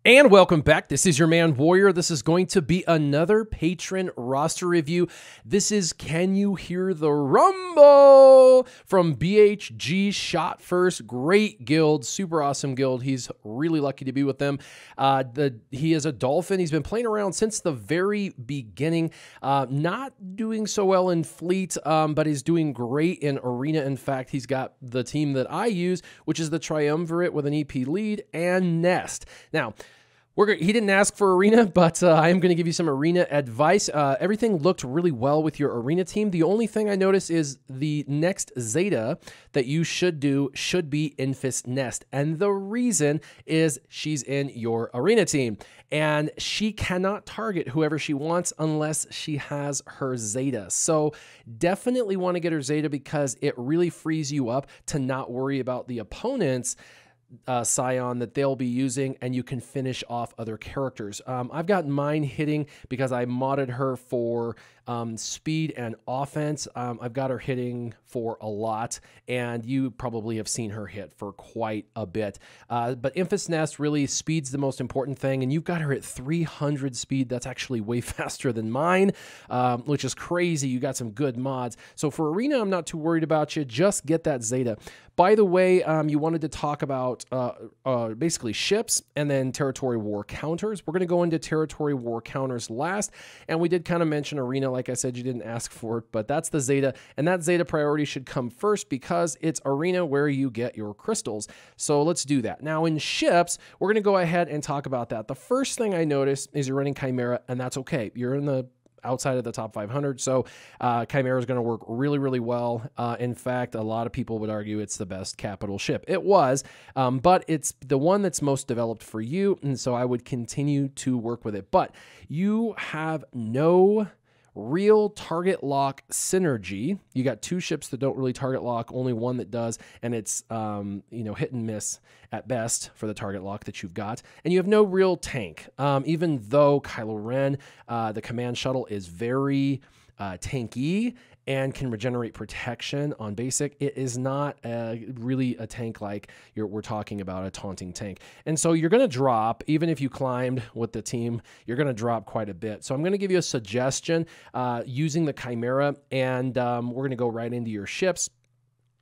And welcome back. This is your man Warrior. This is going to be another patron roster review. This is Can You Hear the Rumble from BHG Shot First. Great guild, super awesome guild. He's really lucky to be with them. He is a Dolphin. He's been playing around since the very beginning. Not doing so well in Fleet, but he's doing great in Arena. In fact, he's got the team that I use, which is the Triumvirate with an EP lead and Nest. Now, he didn't ask for Arena, but I am going to give you some Arena advice. Everything looked really well with your Arena team. The only thing I noticed is the next Zeta that you should do should be Infus Nest. And the reason is she's in your Arena team. And she cannot target whoever she wants unless she has her Zeta. So definitely want to get her Zeta because it really frees you up to not worry about the opponent's Scion that they'll be using, and you can finish off other characters. I've got mine hitting because I modded her for speed and offense. I've got her hitting for a lot, and you probably have seen her hit for quite a bit. But Infus Nest really speed's the most important thing, and you've got her at 300 speed. That's actually way faster than mine, which is crazy. You got some good mods. So for Arena, I'm not too worried about you. Just get that Zeta. By the way, you wanted to talk about basically ships and then territory war counters. We're going to go into territory war counters last, and we did kind of mention Arena. Like I said, you didn't ask for it, but that's the Zeta, and that Zeta priority should come first because it's Arena where you get your crystals. So let's do that. Now in ships, we're going to go ahead and talk about that. The first thing I noticed is you're running Chimera, and that's okay. You're in the outside of the top 500. So Chimera is going to work really, really well. In fact, a lot of people would argue it's the best capital ship. It was, but it's the one that's most developed for you. And so I would continue to work with it. But you have no real target lock synergy. You got two ships that don't really target lock, only one that does, and it's hit and miss at best for the target lock that you've got. And you have no real tank. Even though Kylo Ren, the command shuttle, is very tanky and can regenerate protection on basic, it is not really a tank like we're talking about, a taunting tank. And so you're going to drop, even if you climbed with the team, you're going to drop quite a bit. So I'm going to give you a suggestion using the Chimera, and we're going to go right into your ships.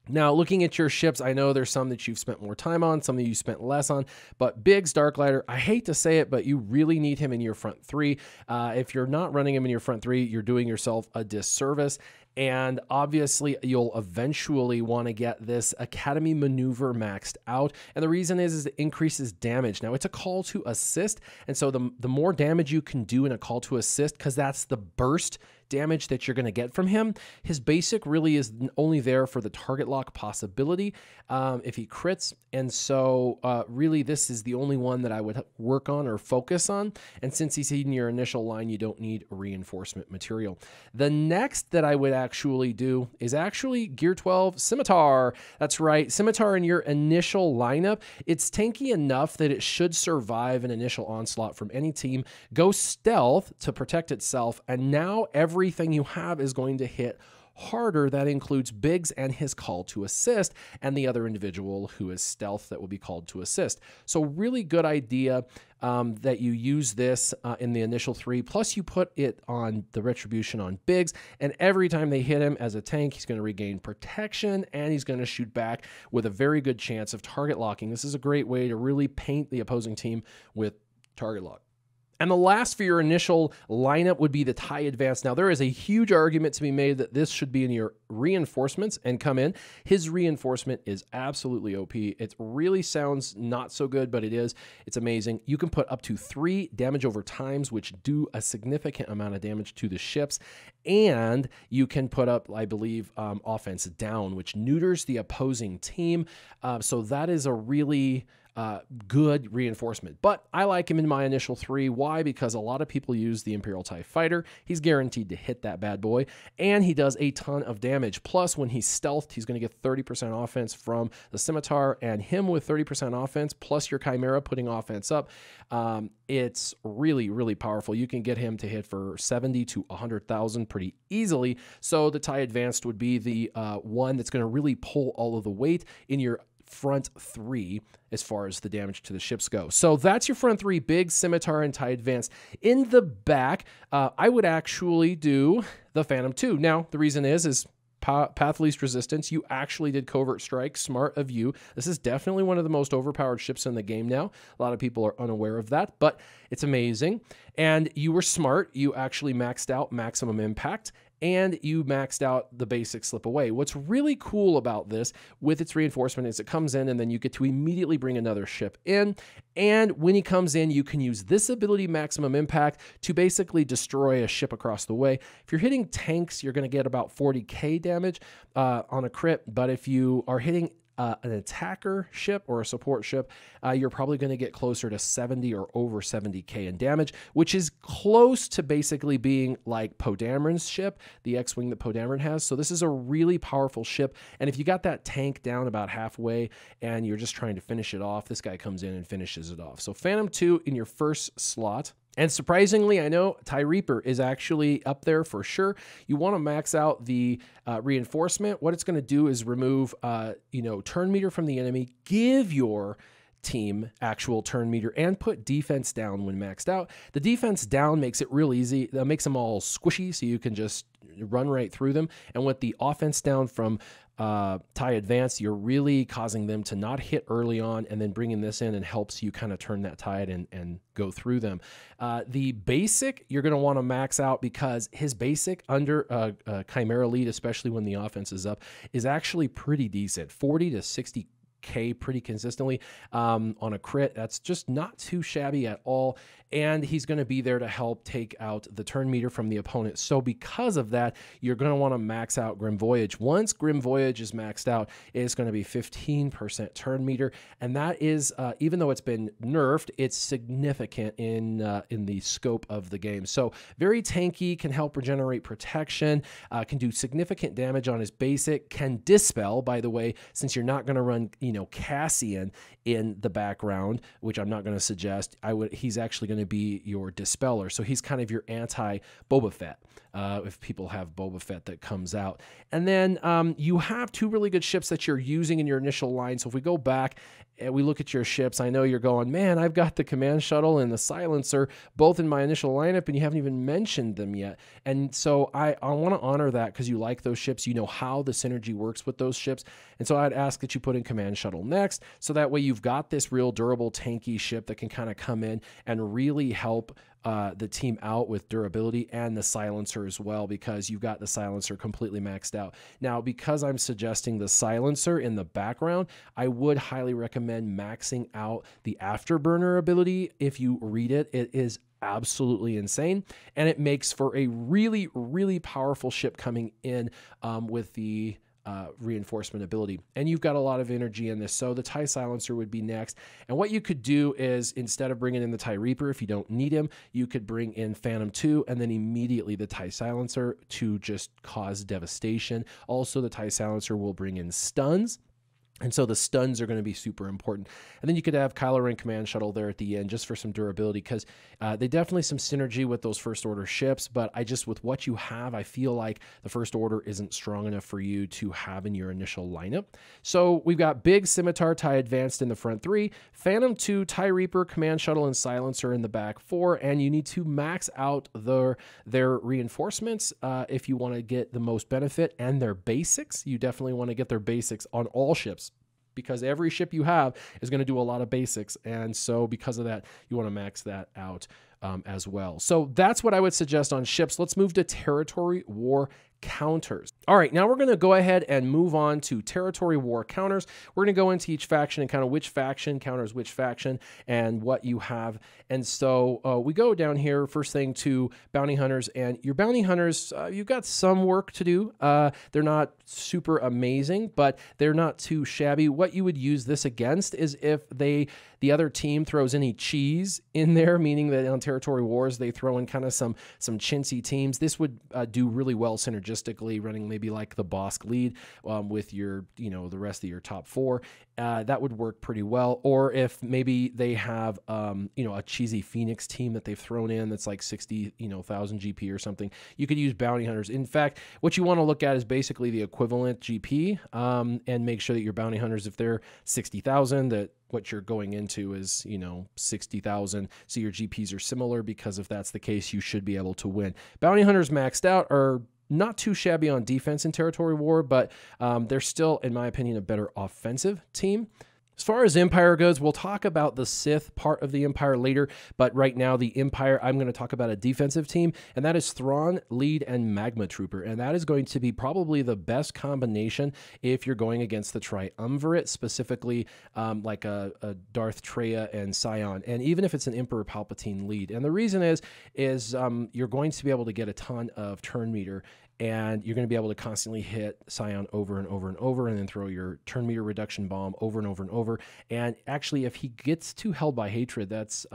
Now, looking at your ships, I know there's some that you've spent more time on, some that you spent less on, but Biggs, Darklighter, I hate to say it, but you really need him in your front three. If you're not running him in your front three, you're doing yourself a disservice. And obviously, you'll eventually want to get this Academy maneuver maxed out. And the reason is it increases damage. Now, it's a call to assist. And so the more damage you can do in a call to assist, because that's the burst damage that you're going to get from him. His basic really is only there for the target lock possibility if he crits. And so really, this is the only one that I would work on or focus on. And since he's in your initial line, you don't need reinforcement material. The next that I would actually do is actually Gear 12 Scimitar. That's right, Scimitar in your initial lineup. It's tanky enough that it should survive an initial onslaught from any team. Go stealth to protect itself, and now everything you have is going to hit harder. That includes Biggs and his call to assist, and the other individual who is stealth that will be called to assist. So really good idea that you use this in the initial three, plus you put it on the retribution on Biggs, and every time they hit him as a tank, he's going to regain protection, and he's going to shoot back with a very good chance of target locking. This is a great way to really paint the opposing team with target lock. And the last for your initial lineup would be the TIE Advance. Now, there is a huge argument to be made that this should be in your reinforcements and come in. His reinforcement is absolutely OP. It really sounds not so good, but it is. It's amazing. You can put up to 3 damage over times, which do a significant amount of damage to the ships. And you can put up, I believe, offense down, which neuters the opposing team. So that is a really good reinforcement. But I like him in my initial 3. Why? Because a lot of people use the Imperial TIE Fighter. He's guaranteed to hit that bad boy, and he does a ton of damage. Plus, when he's stealthed, he's going to get 30% offense from the Scimitar, and him with 30% offense, plus your Chimera putting offense up. It's really, really powerful. You can get him to hit for 70 to 100,000 pretty easily. So the TIE Advanced would be the one that's going to really pull all of the weight in your front three as far as the damage to the ships go. So that's your front three, big, Scimitar, and TIE Advance. In the back, I would actually do the Phantom 2. Now, the reason is path least resistance. You actually did covert strike. Smart of you. This is definitely one of the most overpowered ships in the game now. A lot of people are unaware of that, but it's amazing. And you were smart. You actually maxed out maximum impact, and you maxed out the basic slip away. What's really cool about this with its reinforcement is it comes in and then you get to immediately bring another ship in. And when he comes in, you can use this ability, maximum impact, to basically destroy a ship across the way. If you're hitting tanks, you're going to get about 40k damage on a crit. But if you are hitting an attacker ship or a support ship, you're probably going to get closer to 70 or over 70k in damage, which is close to basically being like Poe Dameron's ship, the X-Wing that Poe Dameron has. So this is a really powerful ship. And if you got that tank down about halfway and you're just trying to finish it off, this guy comes in and finishes it off. So Phantom 2 in your first slot. And surprisingly, I know TIE Reaper is actually up there for sure. You want to max out the reinforcement. What it's going to do is remove, turn meter from the enemy, give your team actual turn meter, and put defense down when maxed out. The defense down makes it real easy. That makes them all squishy, so you can just run right through them. And with the offense down from TIE Advance, you're really causing them to not hit early on, and then bringing this in and helps you kind of turn that tide and go through them. The basic, you're going to want to max out because his basic under Chimera lead, especially when the offense is up, is actually pretty decent. 40 to 60 K pretty consistently on a crit. That's just not too shabby at all. And he's going to be there to help take out the turn meter from the opponent. So because of that, you're going to want to max out Grim Voyage. Once Grim Voyage is maxed out, it's going to be 15% turn meter. And that is, even though it's been nerfed, it's significant in the scope of the game. So very tanky, can help regenerate protection, can do significant damage on his basic, can dispel, by the way, since you're not going to run, Cassian in the background, which I'm not going to suggest. He's actually going to be your dispeller. So he's kind of your anti-Boba Fett, if people have Boba Fett that comes out. And then you have two really good ships that you're using in your initial line. So if we go back and we look at your ships, I know you're going, man, I've got the command shuttle and the silencer both in my initial lineup, and you haven't even mentioned them yet. And so I want to honor that because you like those ships. You know how the synergy works with those ships. And so I'd ask that you put in command shuttle next, so that way you've got this real durable, tanky ship that can kind of come in and really help the team out with durability, and the silencer as well, because you've got the silencer completely maxed out. Now, because I'm suggesting the silencer in the background, I would highly recommend maxing out the afterburner ability. If you read it, it is absolutely insane, and it makes for a really, really powerful ship coming in with the reinforcement ability. And you've got a lot of energy in this, so the TIE Silencer would be next. And what you could do is, instead of bringing in the TIE Reaper, if you don't need him, you could bring in Phantom 2 and then immediately the TIE Silencer to just cause devastation. Also, the TIE Silencer will bring in stuns, and so the stuns are going to be super important. And then you could have Kylo Ren command shuttle there at the end just for some durability, because they definitely some synergy with those first order ships. But with what you have, I feel like the first order isn't strong enough for you to have in your initial lineup. So we've got big Scimitar, TIE Advanced in the front three, Phantom 2, TIE Reaper, command shuttle, and silencer in the back four. And you need to max out their reinforcements if you want to get the most benefit, and their basics. You definitely want to get their basics on all ships, because every ship you have is going to do a lot of basics. And so because of that, you want to max that out as well. So that's what I would suggest on ships. Let's move to territory war counters. All right, now we're going to go ahead and move on to territory war counters. We're going to go into each faction and kind of which faction counters which faction and what you have. And so we go down here, first thing, to bounty hunters. And your bounty hunters, you've got some work to do. They're not super amazing, but they're not too shabby. What you would use this against is if the other team throws any cheese in there, meaning that on territory wars they throw in kind of some chintzy teams. This would do really well synergistically synergistically, running maybe like the Bosk lead with your, the rest of your top 4, that would work pretty well. Or if maybe they have, a cheesy Phoenix team that they've thrown in that's like 60,000 GP or something, you could use bounty hunters. In fact, what you want to look at is basically the equivalent GP, and make sure that your bounty hunters, if they're 60,000, that what you're going into is, 60,000. So your GPs are similar, because if that's the case, you should be able to win. Bounty hunters maxed out are not too shabby on defense in territory war, but they're still, in my opinion, a better offensive team. As far as Empire goes, we'll talk about the Sith part of the Empire later, but right now the Empire, I'm going to talk about a defensive team, and that is Thrawn, Lead, and Magma Trooper, and that is going to be probably the best combination if you're going against the Triumvirate, specifically like a Darth Traya and Scion, and even if it's an Emperor Palpatine Lead. And the reason is you're going to be able to get a ton of turn meter, and you're going to be able to constantly hit Scion over and over and over, and then throw your turn meter reduction bomb over and over and over. And actually, if he gets too held by hatred, that's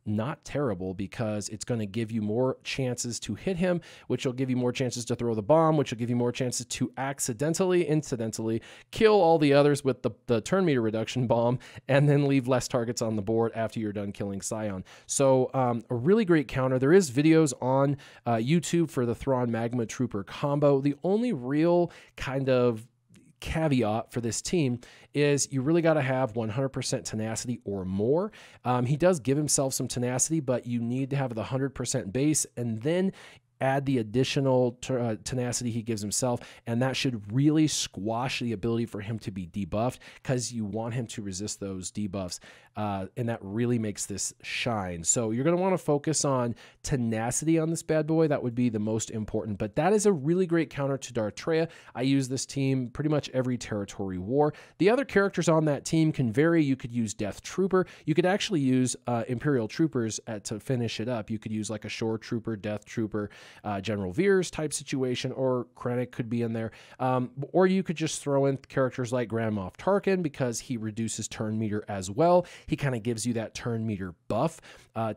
not terrible, because it's going to give you more chances to hit him, which will give you more chances to throw the bomb, which will give you more chances to incidentally kill all the others with the turn meter reduction bomb, and then leave less targets on the board after you're done killing Scion. So a really great counter. There is videos on YouTube for the Thrawn Magma Trooper combo. The only real kind of caveat for this team is you really got to have 100% tenacity or more. He does give himself some tenacity, but you need to have the 100% base, and then add the additional tenacity he gives himself, and that should really squash the ability for him to be debuffed, because you want him to resist those debuffs, and that really makes this shine. So you're going to want to focus on tenacity on this bad boy. That would be the most important, but that is a really great counter to Darth Traya. I use this team pretty much every territory war. The other characters on that team can vary. You could use Death Trooper. You could actually use Imperial Troopers to finish it up. You could use like a Shore Trooper, Death Trooper, General Veers type situation, or Krennic could be in there. Or you could just throw in characters like Grand Moff Tarkin, because he reduces turn meter as well. He kind of gives you that turn meter buff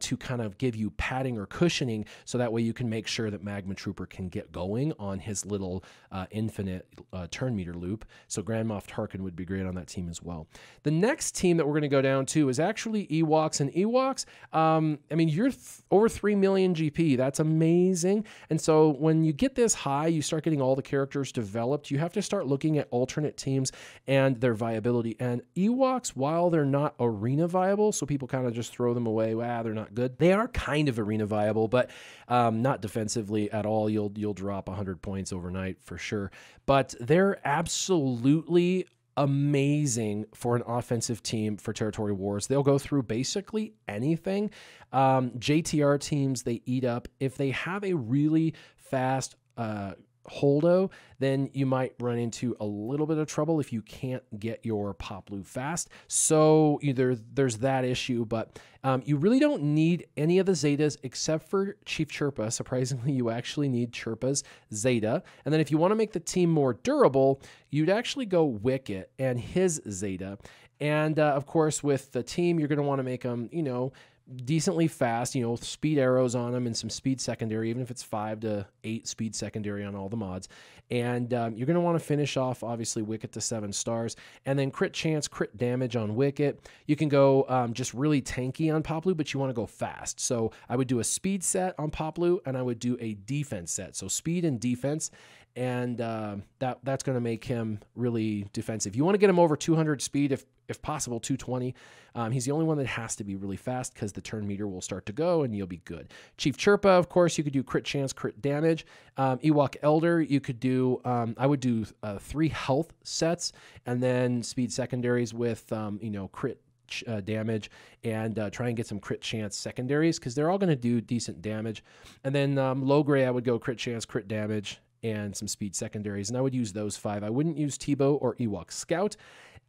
to kind of give you padding or cushioning, so that way you can make sure that Magma Trooper can get going on his little infinite turn meter loop. So Grand Moff Tarkin would be great on that team as well. The next team that we're going to go down to is actually Ewoks, and Ewoks, I mean, you're over 3 million GP. That's amazing. And so when you get this high, you start getting all the characters developed. You have to start looking at alternate teams and their viability. And Ewoks, while they're not arena viable, so people kind of just throw them away, wow, they're not good, they are kind of arena viable, but not defensively at all. You'll drop 100 points overnight for sure. But they're absolutely amazing for an offensive team for territory wars. They'll go through basically anything. JTR teams, they eat up. If they have a really fast holdo, then you might run into a little bit of trouble if you can't get your Poplu fast. So either there's that issue, but you really don't need any of the Zetas except for Chief Chirpa. Surprisingly, you actually need Chirpa's Zeta. And then if you want to make the team more durable, you'd actually go Wicket and his Zeta. And of course, with the team, you're going to want to make them, decently fast, speed arrows on them and some speed secondary, even if it's 5 to 8 speed secondary on all the mods. And you're going to want to finish off, obviously, Wicket to 7 stars, and then crit chance, crit damage on Wicket. You can go just really tanky on Poplu, but you want to go fast. So I would do a speed set on Poplu, and I would do a defense set. So speed and defense, and that's going to make him really defensive. You want to get him over 200 speed, if possible 220. He's the only one that has to be really fast, because the turn meter will start to go and you'll be good. Chief Chirpa, of course, you could do crit chance, crit damage. Ewok Elder, you could do, I would do 3 health sets, and then speed secondaries with, crit damage, and try and get some crit chance secondaries, because they're all going to do decent damage. And then low gray, I would go crit chance, crit damage, and some speed secondaries, and I would use those 5. I wouldn't use Tebow or Ewok Scout.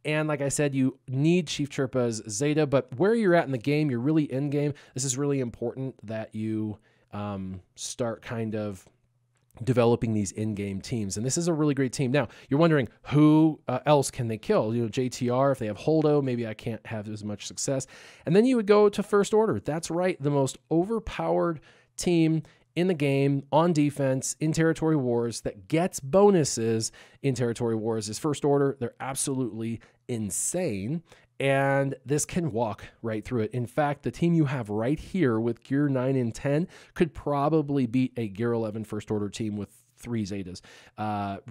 And like I said, you need Chief Chirpa's Zeta, but where you're at in the game, you're really in game. This is really important that you start kind of developing these in-game teams. And this is a really great team. Now, you're wondering who else can they kill? JTR, if they have Holdo, maybe I can't have as much success. And then you would go to First Order. That's right, the most overpowered team in the game on defense in Territory Wars that gets bonuses in Territory Wars is First Order. They're absolutely insane. And this can walk right through it. In fact, the team you have right here with Gear 9 and 10 could probably beat a Gear 11 First Order team with 3 Zetas,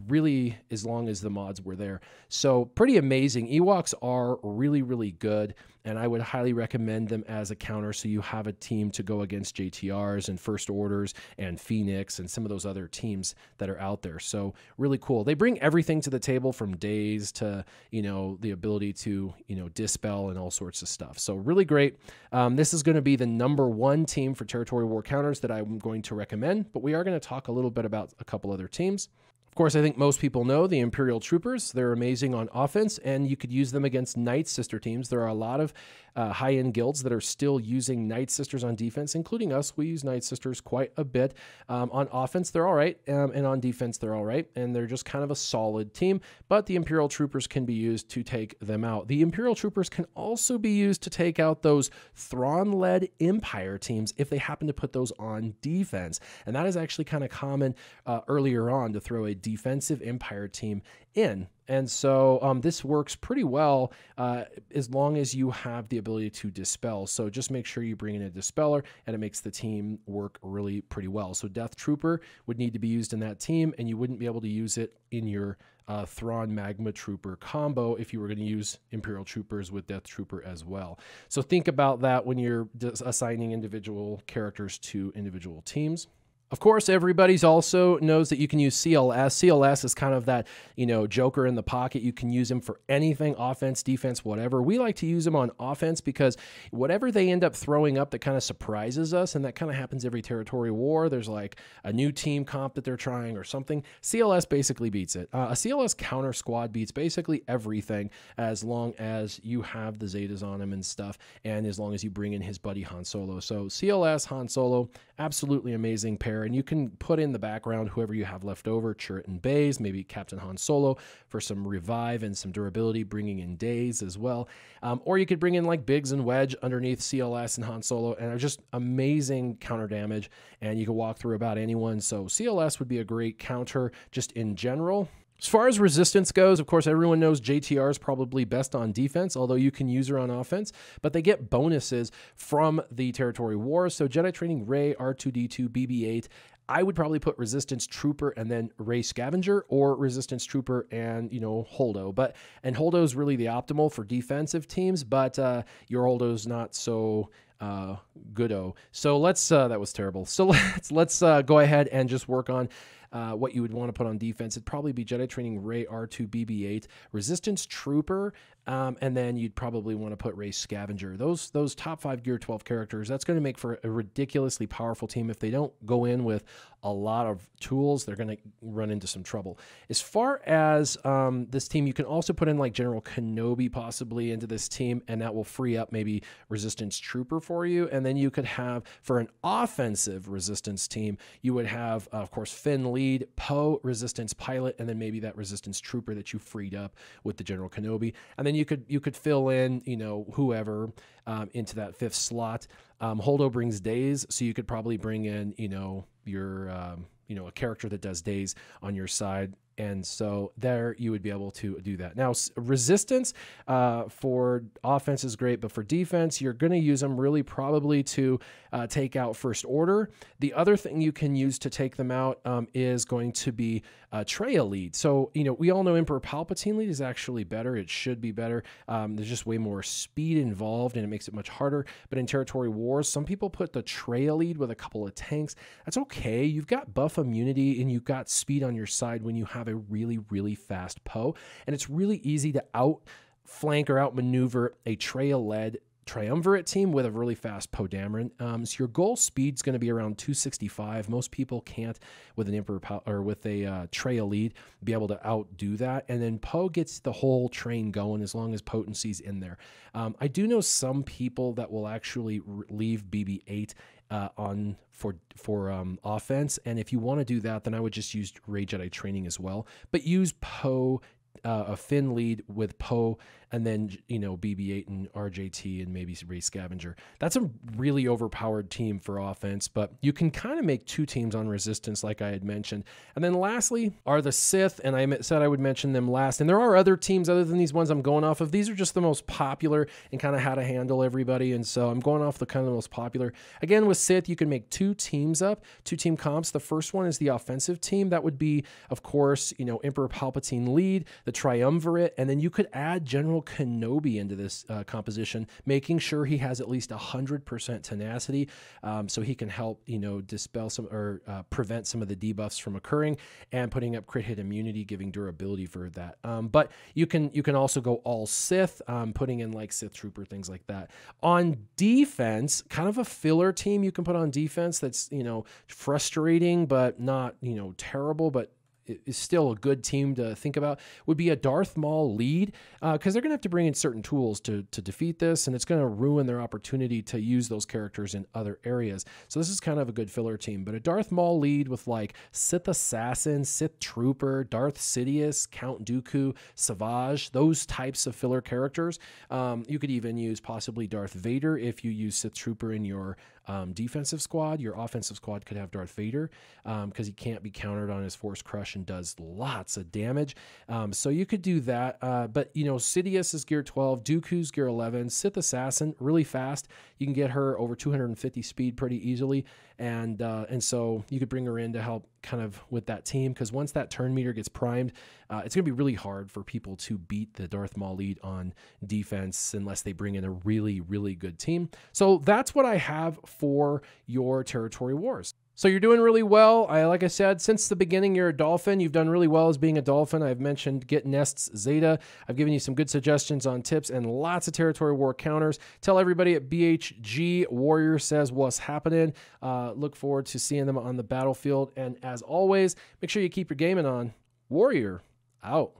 really, as long as the mods were there. So pretty amazing. Ewoks are really, really good, and I would highly recommend them as a counter so you have a team to go against JTRs and First Orders and Phoenix and some of those other teams that are out there. So really cool. They bring everything to the table from days to, the ability to, dispel and all sorts of stuff. So really great. This is going to be the #1 team for Territory War counters that I'm going to recommend, but we are going to talk a little bit about a couple other teams. Of course, I think most people know the Imperial Troopers. They're amazing on offense, and you could use them against Night Sister teams. There are a lot of high-end guilds that are still using Night Sisters on defense, including us. We use Night Sisters quite a bit. On offense, they're all right, and on defense, they're all right, and they're just kind of a solid team, but the Imperial Troopers can be used to take them out. The Imperial Troopers can also be used to take out those Thrawn-led Empire teams if they happen to put those on defense, and that is actually kind of common earlier on to throw a defensive Empire team in. And so this works pretty well as long as you have the ability to dispel. So just make sure you bring in a dispeller, and it makes the team work really pretty well. So Death Trooper would need to be used in that team, and you wouldn't be able to use it in your Thrawn Magma Trooper combo if you were going to use Imperial Troopers with Death Trooper as well. So think about that when you're assigning individual characters to individual teams. Of course, everybody's also knows that you can use CLS. CLS is kind of that, joker in the pocket. You can use him for anything, offense, defense, whatever. We like to use him on offense because whatever they end up throwing up that kind of surprises us, and that kind of happens every Territory War. There's like a new team comp that they're trying or something. CLS basically beats it. A CLS counter squad beats basically everything as long as you have the Zetas on him and stuff, and as long as you bring in his buddy Han Solo. So CLS, Han Solo, absolutely amazing pair. And you can put in the background whoever you have left over, Chirrut and Baze, maybe Captain Han Solo for some revive and some durability, bringing in Daze as well. Or you could bring in like Biggs and Wedge underneath CLS and Han Solo, and they're just amazing counter damage, and you can walk through about anyone. So CLS would be a great counter just in general. As far as resistance goes, of course, everyone knows JTR is probably best on defense, although you can use her on offense, but they get bonuses from the Territory Wars. So Jedi Training Rey, R2-D2, BB-8, I would probably put Resistance Trooper and then Rey Scavenger, or Resistance Trooper and, Holdo. And Holdo is really the optimal for defensive teams, but your Holdo's not so goodo. So that was terrible. So let's go ahead and just work on what you would want to put on defense. It'd probably be Jedi Training Rey, R2, BB-8, Resistance Trooper, and then you'd probably want to put Rey Scavenger. Those top 5 Gear 12 characters, that's going to make for a ridiculously powerful team. If they don't go in with a lot of tools, they're going to run into some trouble. As far as this team, you can also put in like General Kenobi possibly into this team, and that will free up maybe Resistance Trooper for you. And then you could have, for an offensive Resistance team, you would have, of course, Finn lead, Poe Resistance Pilot, and then maybe that Resistance Trooper that you freed up with the General Kenobi. And then you could fill in, whoever into that 5th slot. Holdo brings Daze, so you could probably bring in, your a character that does Daze on your side. And so there you would be able to do that. Now, resistance for offense is great, but for defense, you're going to use them really probably to take out First Order. The other thing you can use to take them out is going to be Traya lead. So, we all know Emperor Palpatine lead is actually better. It should be better. There's just way more speed involved, and it makes it much harder. But in Territory Wars, some people put the Traya lead with a couple of tanks. That's okay. You've got buff immunity, and you've got speed on your side when you have a really, really fast Poe. And it's really easy to outflank or outmaneuver a Traya-led triumvirate team with a really fast Poe Dameron. So your goal speed's going to be around 265. Most people can't, with an Emperor or with a Traya lead, be able to outdo that. And then Poe gets the whole train going as long as potency's in there. I do know some people that will actually leave BB-8 on for offense, and if you want to do that, then I would just use Rey Jedi Training as well, but use Poe a Finn lead with Poe, and then, you know, BB-8 and RJT and maybe Ray Scavenger. That's a really overpowered team for offense, but you can kind of make 2 teams on resistance, like I had mentioned. And then lastly are the Sith, and I said I would mention them last. And there are other teams other than these ones I'm going off of. These are just the most popular and kind of how to handle everybody, and so I'm going off the kind of the most popular. Again, with Sith, you can make 2 teams up, 2 team comps. The first one is the offensive team. That would be, of course, you know, Emperor Palpatine lead, the Triumvirate, and then you could add General Kenobi into this composition, making sure he has at least 100% tenacity, so he can help, you know, dispel some or prevent some of the debuffs from occurring, and putting up crit hit immunity, giving durability for that. But you can also go all Sith, putting in like Sith Trooper, things like that. On defense, kind of a filler team you can put on defense that's, you know, frustrating but not, you know, terrible, but is still a good team to think about, would be a Darth Maul lead, because they're going to have to bring in certain tools to defeat this, and it's going to ruin their opportunity to use those characters in other areas. So this is kind of a good filler team. But a Darth Maul lead with like Sith Assassin, Sith Trooper, Darth Sidious, Count Dooku, Savage, those types of filler characters. You could even use possibly Darth Vader if you use Sith Trooper in your defensive squad. Your offensive squad could have Darth Vader, because he can't be countered on his Force Crush and does lots of damage. So you could do that. But, you know, Sidious is gear 12, Dooku's gear 11, Sith Assassin, really fast. You can get her over 250 speed pretty easily. And so you could bring her in to help kind of with that team, because once that turn meter gets primed, it's going to be really hard for people to beat the Darth Maul lead on defense unless they bring in a really, really good team. So that's what I have for your Territory Wars. So you're doing really well. Like I said, since the beginning, you're a Dolphin. You've done really well as being a Dolphin. I've mentioned Get Nests Zeta. I've given you some good suggestions on tips and lots of Territory War counters. Tell everybody at BHG Warrior says what's happening. Look forward to seeing them on the battlefield. And as always, make sure you keep your gaming on. Warrior out.